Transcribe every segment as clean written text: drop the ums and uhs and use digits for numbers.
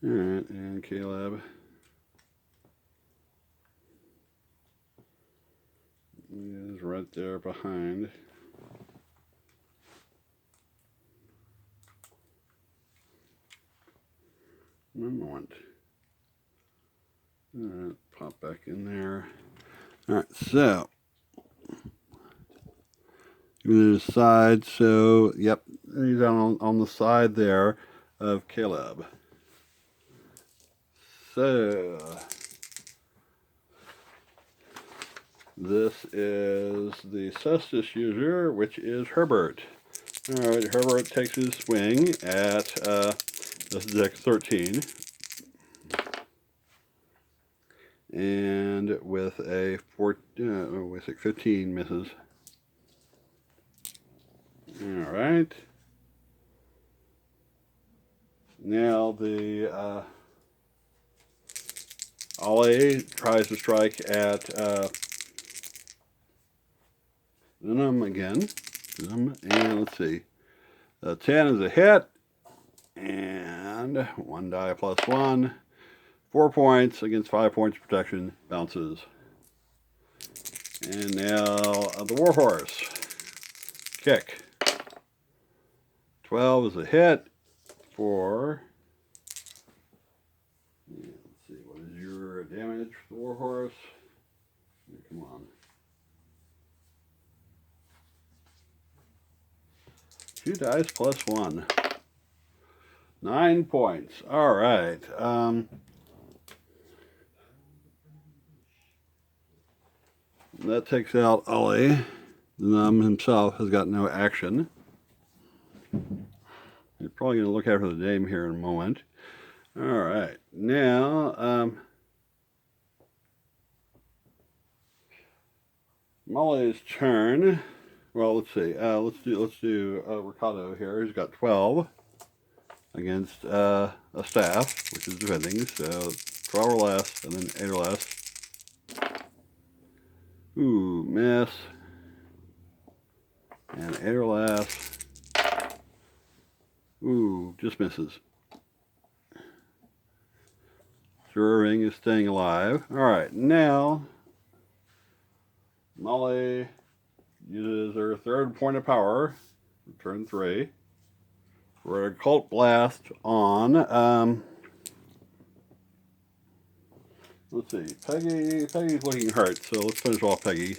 Alright, and Caleb is right there behind. One moment. Alright, pop back in there. Alright, so to the side, so yep, he's on the side there of Caleb. So this is the Cestus user, which is Herbert. Alright, Herbert takes his swing at this is deck 13. And with a 15 misses. Alright. Now the Ollie tries to strike at Venom again. And let's see. 10 is a hit. And 1 die plus 1. 4 points against 5 points of protection. Bounces. And now the Warhorse. Kick. 12 is a hit for... Let's see, what is your damage for the Warhorse? Come on. 2 dice plus 1. 9 points. All right. That takes out Ollie. Num himself has got no action. You're probably going to look after the dame here in a moment. All right. Now, Molly's turn. Well, let's see. Let's do Ricardo here. He's got 12 against a staff, which is defending. So 12 or less, and then 8 or less. Ooh, miss. And 8 or less. Ooh, just misses. Swerving is staying alive. Alright, now Molly uses her third point of power, turn 3, for a Cult Blast on, let's see, Peggy's looking hurt, so let's finish off Peggy.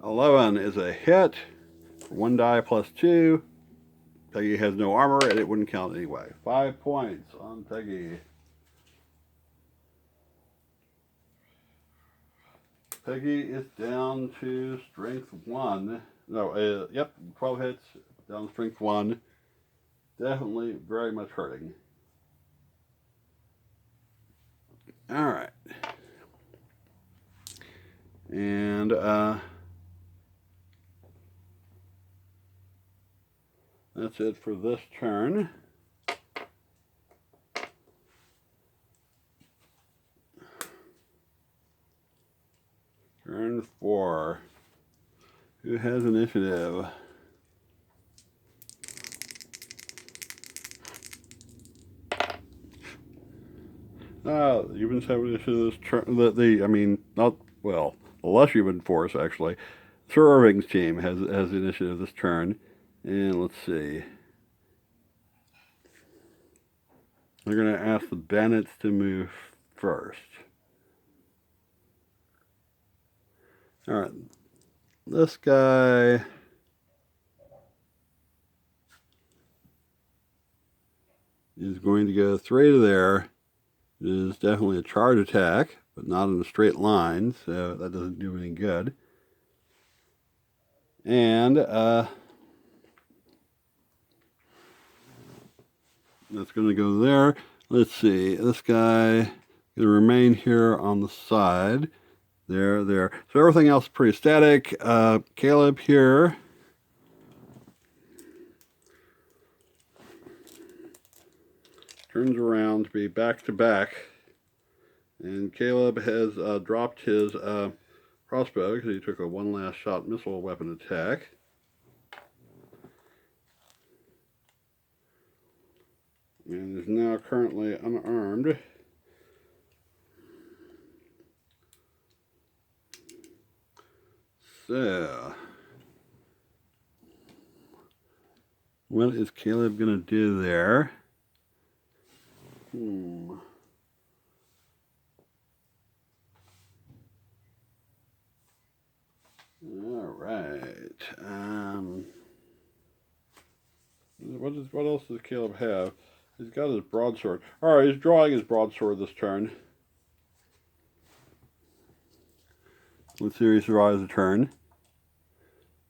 11 is a hit, 1 die plus 2. Peggy has no armor, and it wouldn't count anyway. 5 points on Peggy. Peggy is down to strength 1. No, yep, 12 hits, down to strength 1. Definitely very much hurting. Alright. And, that's it for this turn. Turn 4. Who has initiative? You've been having initiative this turn. I mean, not, well, the less human force, actually. Sir Irving's team has initiative this turn. And let's see. They're going to ask the bandits to move first. Alright. This guy is going to go 3 to there. It is definitely a charge attack, but not in a straight line, so that doesn't do any good. And that's going to go there. Let's see, this guy going to remain here on the side. There. So everything else is pretty static. Caleb here. Turns around to be back to back. And Caleb has dropped his crossbow because he took a one last shot missile weapon attack. and is now currently unarmed. So, what is Caleb going to do there? All right. What else does Caleb have? He's got his broadsword. All right, he's drawing his broadsword this turn. Let's see if he survives the turn.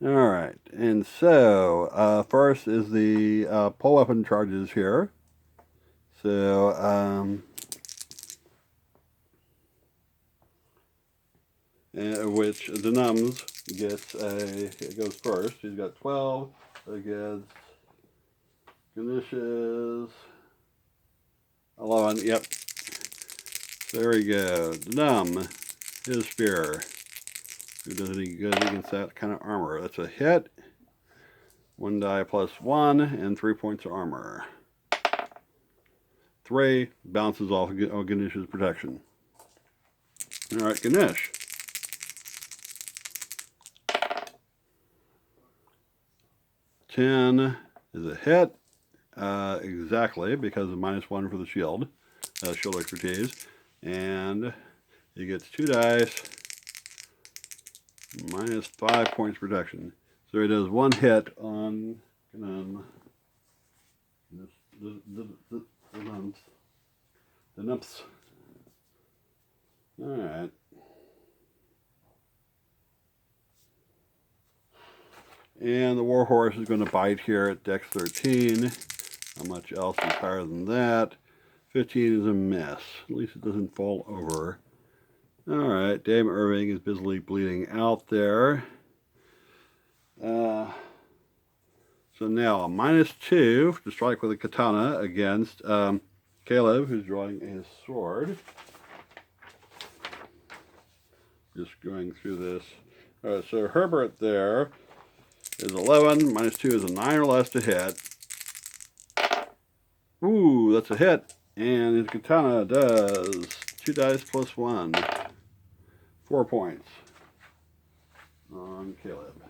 All right, and so first is the pole weapon charges here. So, which the numbs gets it goes first. He's got 12 against Ganesh's 11. Yep. There we go. Denum, his spear. Who does any good against that kind of armor? That's a hit. 1 die plus 1 and 3 points of armor. 3 bounces off Ganesh's protection. All right, Ganesh. $10 is a hit. Exactly, because of -1 for the shield. Shield expertise. And he gets 2 dice. -5 points protection. So he does 1 hit on the numps. All right. And the Warhorse is going to bite here at Dex 13. How much else is higher than that? 15 is a miss. At least it doesn't fall over. All right, Dame Irving is busily bleeding out there. So now a -2 to strike with a katana against Caleb, who's drawing his sword. Just going through this. All right, so Herbert there is 11. -2 is a 9 or less to hit. Ooh, that's a hit. And his katana does 2 dice plus 1. 4 points on Caleb.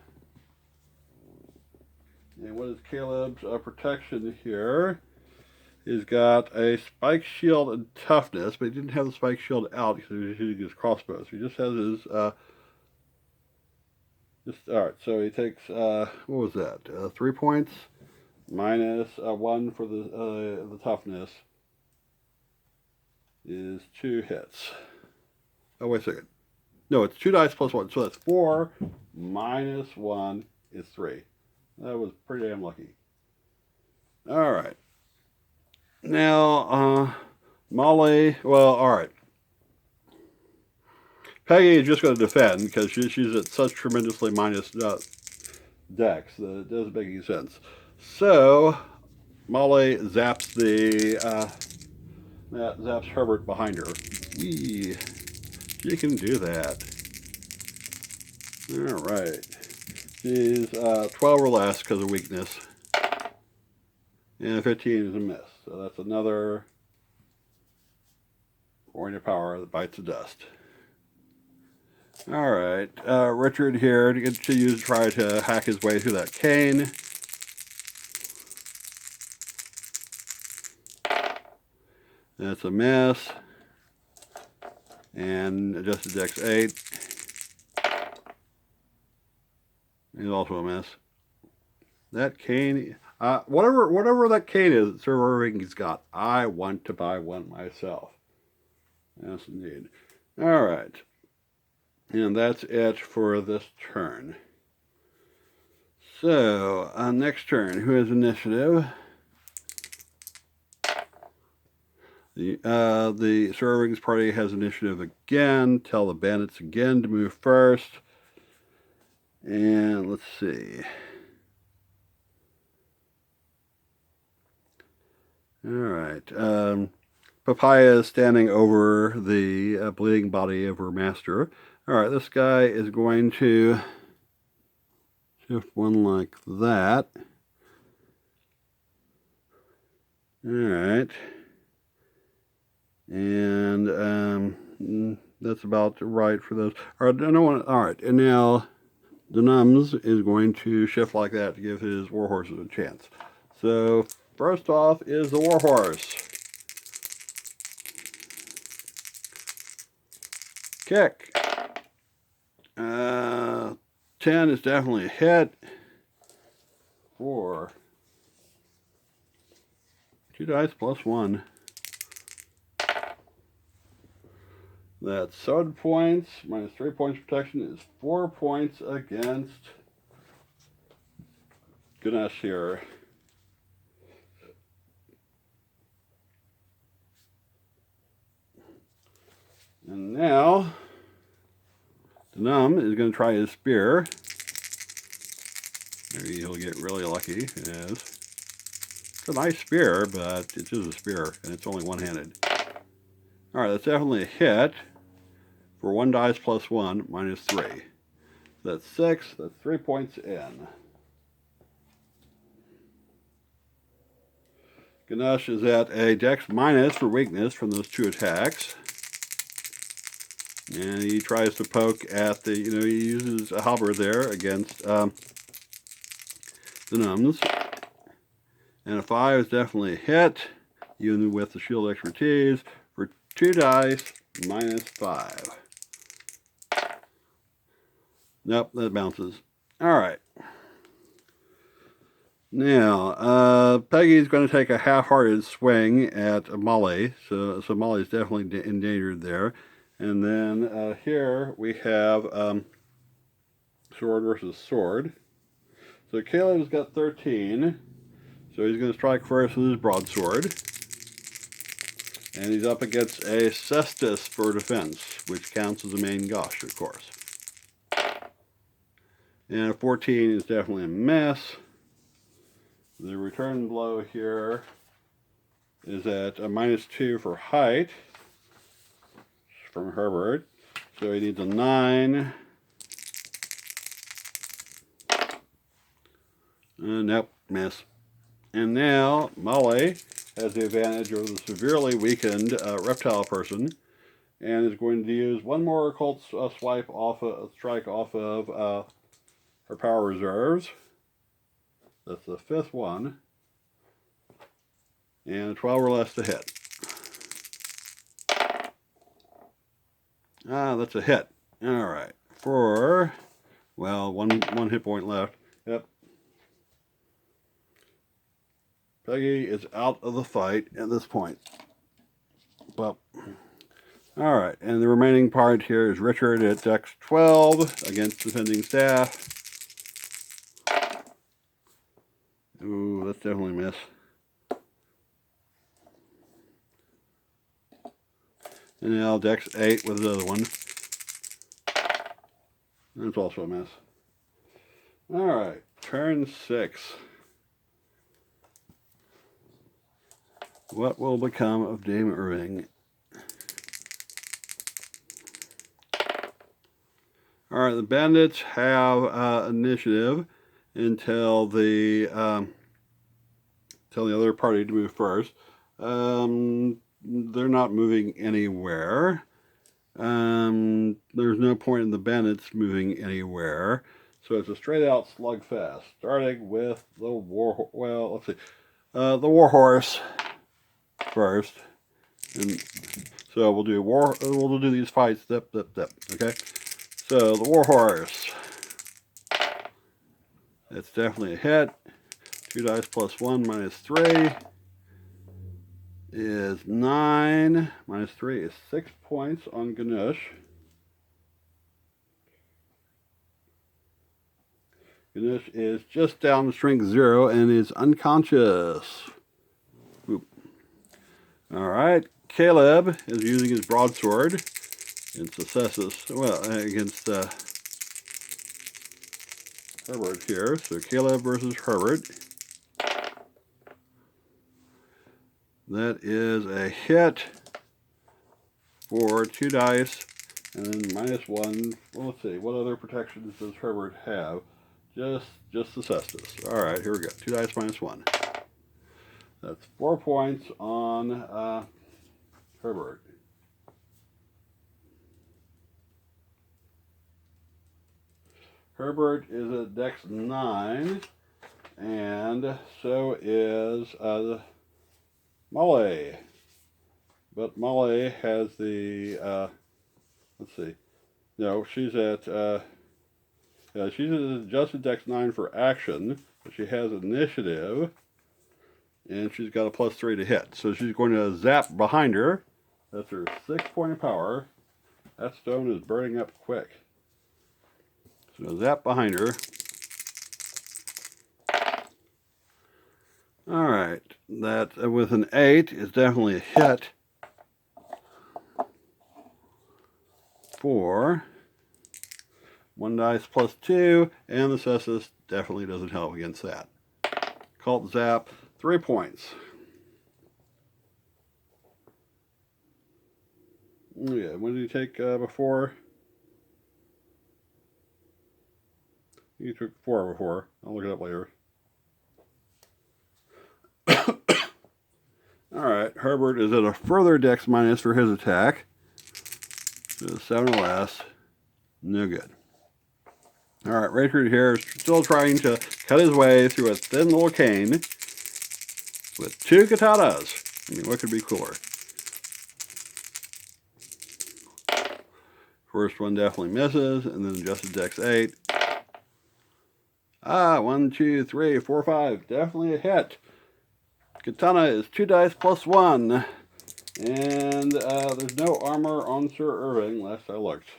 And what is Caleb's protection here? He's got a spike shield and toughness, but he didn't have the spike shield out because he was using his crossbow. So he just has his, all right, so he takes, what was that? 3 points -1 for the toughness is 2 hits. Oh, wait a second. No, it's 2 dice plus 1. So that's 4 -1 is 3. That was pretty damn lucky. All right. Now, Molly, well, all right. Peggy is just going to defend because she's at such tremendously minus dex that it doesn't make any sense. So, Molly zaps zaps Herbert behind her. Whee! She can do that. All right. She's 12 or less because of weakness. And 15 is a miss. So that's another point of power that bites the dust. All right. Richard here to try to hack his way through that cane. That's a miss. And adjusted dex 8. Is also a miss. That cane, whatever that cane is that Sir Irving's got, I want to buy one myself. Yes, indeed. All right. And that's it for this turn. So, next turn, who has initiative? The Sir Irving's party has initiative again. Tell the bandits again to move first. And let's see. All right. Papaya is standing over the bleeding body of her master. All right, this guy is going to shift one like that. Alright. And that's about right for those. Alright, and now Denums is going to shift like that to give his warhorses a chance. So first off is the warhorse. Kick. 10 is definitely a hit. 4. 2 dice plus 1. That's 7 points. Minus 3 points protection is 4 points against Ganesh here. And now, Denum is going to try his spear. Maybe he'll get really lucky. Yes. It's a nice spear, but it's just a spear, and it's only one-handed. Alright, that's definitely a hit. For 1 dice plus 1, minus 3. That's 6. That's 3 points in. Ganesh is at a dex minus for weakness from those 2 attacks. And he tries to poke at the, he uses a halberd there against the Nuns. And a 5 is definitely a hit, even with the shield expertise, for 2 dice, minus 5. Nope, that bounces. Alright. Now, Peggy's going to take a half-hearted swing at Molly, so Molly's definitely endangered there. And then here we have sword versus sword. So Caleb's got 13, so he's going to strike first with his broadsword. And he's up against a cestus for defense, which counts as a main gush, of course. And a 14 is definitely a miss. The return blow here is at a minus 2 for height from Herbert. So he needs a 9. Nope, miss. And now Molly has the advantage over the severely weakened reptile person, and is going to use one more occult strike off of her power reserves. That's the 5th one, and a 12 or less to hit. That's a hit. All right, for one hit point left. Yep. Peggy is out of the fight at this point. But, alright, and the remaining part here is Richard at Dex 12 against defending staff. Ooh, that's definitely a miss. And now Dex 8 with the other one. That's also a miss. Alright, turn 6. What will become of Dame Irving? Alright, the bandits have initiative until the other party to move first. They're not moving anywhere. There's no point in the bandits moving anywhere. So it's a straight out slugfest, starting with the the warhorse first, and so we'll do these fights step. Okay, so the warhorse, it's definitely a hit. 2 dice plus 1 minus 3 is 9. Minus 3 is 6 points on Ganesh. Ganesh is just down to strength 0 and is unconscious. Oop. All right, Caleb is using his broadsword against against Herbert here. So Caleb versus Herbert. That is a hit for 2 dice, and then minus 1. Well, let's see, what other protections does Herbert have? Just the cestus. All right, here we go. 2 dice minus 1. That's 4 points on Herbert. Herbert is at Dex 9, and so is Molly. But Molly has the, let's see, no, she's at, yeah, she's adjusted Dex 9 for action, but she has initiative, and she's got a +3 to hit. So she's going to zap behind her. That's her 6 point of power. That stone is burning up quick. So zap behind her. Alright, that with an 8 is definitely a hit. 4. 1 dice +2, and the Cestus definitely doesn't help against that. Cult zap, 3 points. Yeah, what did you take before? You took 4 before. I'll look it up later. Alright, Herbert is at a further Dex minus for his attack. So 7 or less. No good. Alright, Richard here is still trying to cut his way through a thin little cane with 2 katanas. I mean, what could be cooler? First one definitely misses, and then adjusted Dex 8. 1, 2, 3, 4, 5. Definitely a hit. Katana is 2 dice +1. And there's no armor on Sir Irving, last I looked.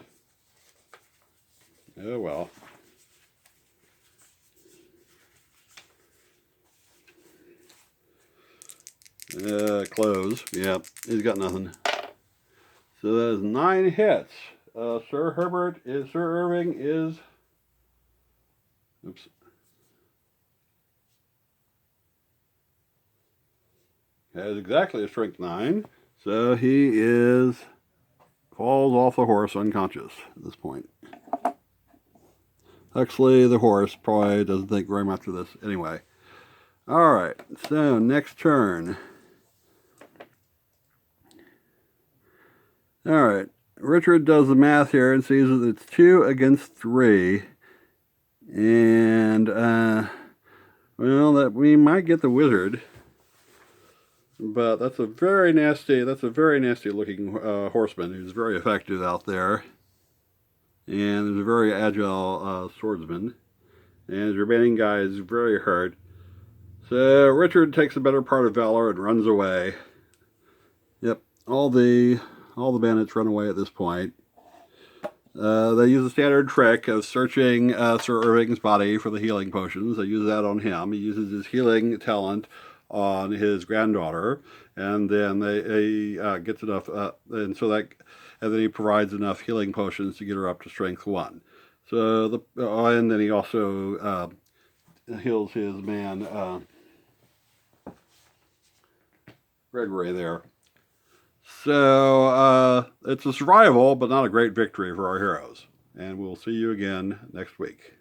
Oh well. Close. Yep, he's got nothing. So that is 9 hits. Sir Irving is... Oops. Has exactly a strength 9. So he falls off the horse unconscious at this point. Huxley, the horse, probably doesn't think very much of this anyway. Alright, so next turn. Alright, Richard does the math here and sees that it's 2 against 3. And, well, that we might get the wizard. But that's a very nasty looking horseman who's very effective out there. And there's a very agile swordsman. And his remaining guy is very hurt. So Richard takes the better part of valor and runs away. Yep, all the bandits run away at this point. They use the standard trick of searching Sir Irving's body for the healing potions. They use that on him. He uses his healing talent on his granddaughter, and then he gets enough, and then he provides enough healing potions to get her up to strength 1. So and then he also heals his man Gregory there. So it's a survival, but not a great victory for our heroes. And we'll see you again next week.